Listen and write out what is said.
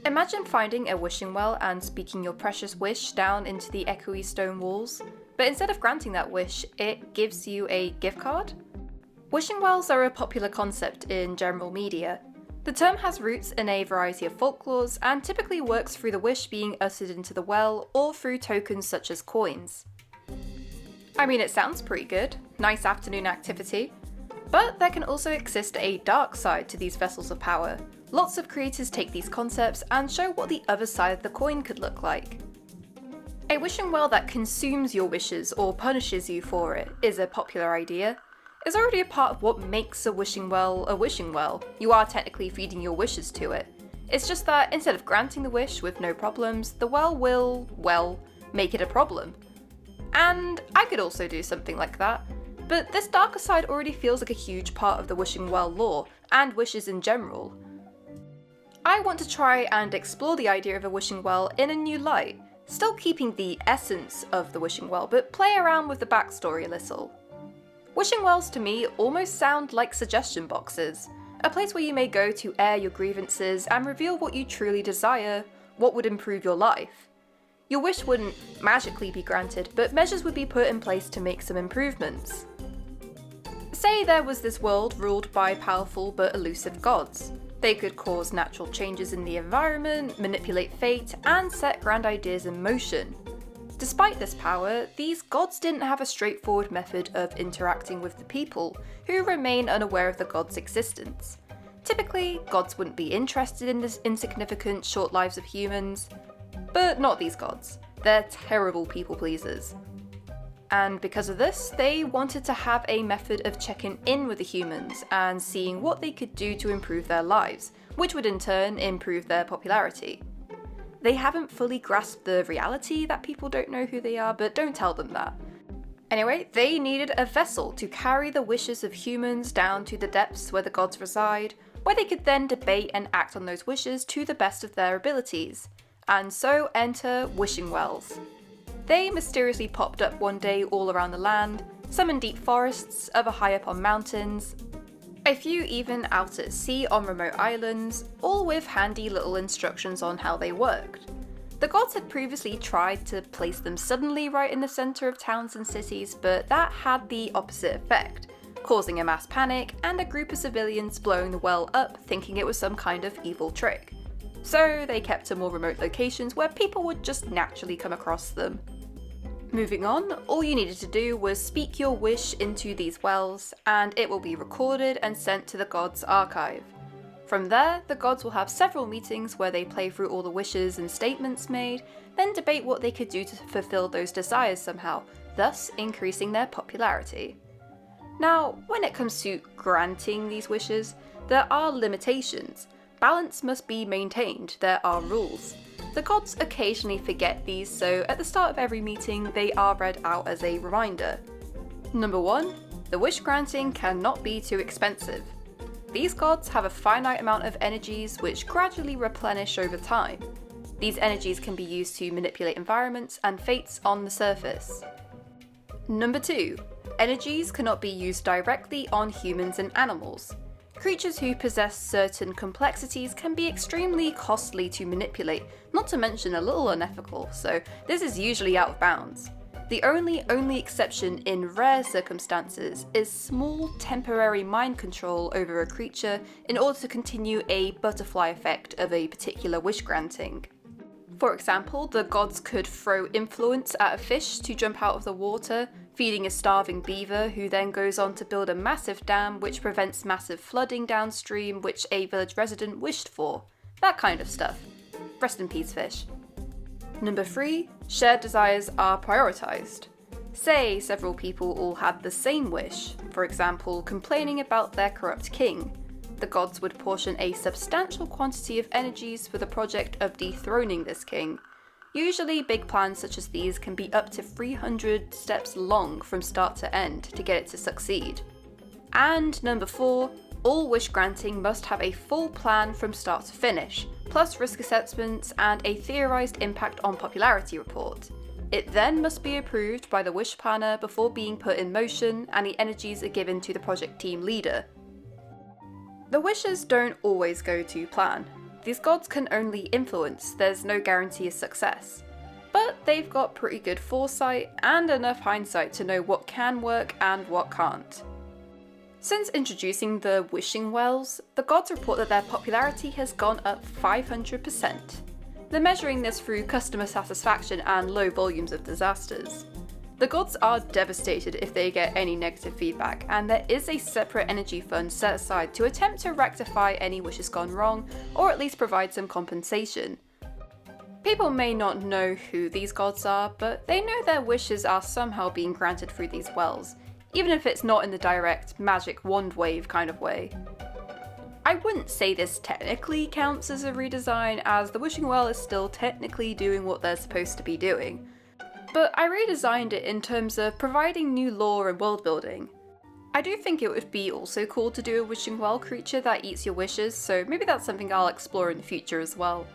Imagine finding a wishing well and speaking your precious wish down into the echoey stone walls, but instead of granting that wish, it gives you a gift card? Wishing wells are a popular concept in general media. The term has roots in a variety of folklores and typically works through the wish being uttered into the well or through tokens such as coins. I mean, it sounds pretty good, nice afternoon activity. But there can also exist a dark side to these vessels of power. Lots of creators take these concepts and show what the other side of the coin could look like. A wishing well that consumes your wishes or punishes you for it is a popular idea. It's already a part of what makes a wishing well a wishing well. You are technically feeding your wishes to it. It's just that instead of granting the wish with no problems, the well will, well, make it a problem. And I could also do something like that. But this darker side already feels like a huge part of the wishing well lore, and wishes in general. I want to try and explore the idea of a wishing well in a new light, still keeping the essence of the wishing well, but play around with the backstory a little. Wishing wells to me almost sound like suggestion boxes, a place where you may go to air your grievances and reveal what you truly desire, what would improve your life. Your wish wouldn't magically be granted, but measures would be put in place to make some improvements. Say there was this world ruled by powerful but elusive gods. They could cause natural changes in the environment, manipulate fate, and set grand ideas in motion. Despite this power, these gods didn't have a straightforward method of interacting with the people, who remain unaware of the gods' existence. Typically, gods wouldn't be interested in the insignificant, short lives of humans. But not these gods. They're terrible people pleasers. And because of this, they wanted to have a method of checking in with the humans and seeing what they could do to improve their lives, which would in turn improve their popularity. They haven't fully grasped the reality that people don't know who they are, but don't tell them that. Anyway, they needed a vessel to carry the wishes of humans down to the depths where the gods reside, where they could then debate and act on those wishes to the best of their abilities. And so enter wishing wells. They mysteriously popped up one day all around the land, some in deep forests, other high up on mountains, a few even out at sea on remote islands, all with handy little instructions on how they worked. The gods had previously tried to place them suddenly right in the centre of towns and cities, but that had the opposite effect, causing a mass panic and a group of civilians blowing the well up thinking it was some kind of evil trick. So they kept to more remote locations where people would just naturally come across them. Moving on, all you needed to do was speak your wish into these wells, and it will be recorded and sent to the gods' archive. From there, the gods will have several meetings where they play through all the wishes and statements made, then debate what they could do to fulfill those desires somehow, thus increasing their popularity. Now, when it comes to granting these wishes, there are limitations. Balance must be maintained, there are rules. The gods occasionally forget these, so at the start of every meeting they are read out as a reminder. Number 1. The wish granting cannot be too expensive. These gods have a finite amount of energies which gradually replenish over time. These energies can be used to manipulate environments and fates on the surface. Number 2. Energies cannot be used directly on humans and animals. Creatures who possess certain complexities can be extremely costly to manipulate, not to mention a little unethical, so this is usually out of bounds. The only exception in rare circumstances is small temporary mind control over a creature in order to continue a butterfly effect of a particular wish granting. For example, the gods could throw influence at a fish to jump out of the water, feeding a starving beaver who then goes on to build a massive dam which prevents massive flooding downstream which a village resident wished for. That kind of stuff. Rest in peace, fish. Number 3. Shared desires are prioritised. Say several people all had the same wish, for example complaining about their corrupt king. The gods would portion a substantial quantity of energies for the project of dethroning this king. Usually big plans such as these can be up to 300 steps long from start to end to get it to succeed. And number 4, all wish granting must have a full plan from start to finish, plus risk assessments and a theorised impact on popularity report. It then must be approved by the wish planner before being put in motion, and the energies are given to the project team leader. The wishes don't always go to plan. these gods can only influence, there's no guarantee of success. But they've got pretty good foresight and enough hindsight to know what can work and what can't. Since introducing the wishing wells, the gods report that their popularity has gone up 500%. They're measuring this through customer satisfaction and low volumes of disasters. The gods are devastated if they get any negative feedback, and there is a separate energy fund set aside to attempt to rectify any wishes gone wrong, or at least provide some compensation. People may not know who these gods are, but they know their wishes are somehow being granted through these wells, even if it's not in the direct magic wand wave kind of way. I wouldn't say this technically counts as a redesign, as the wishing well is still technically doing what they're supposed to be doing. But I redesigned it in terms of providing new lore and world building. I do think it would be also cool to do a wishing well creature that eats your wishes, so maybe that's something I'll explore in the future as well.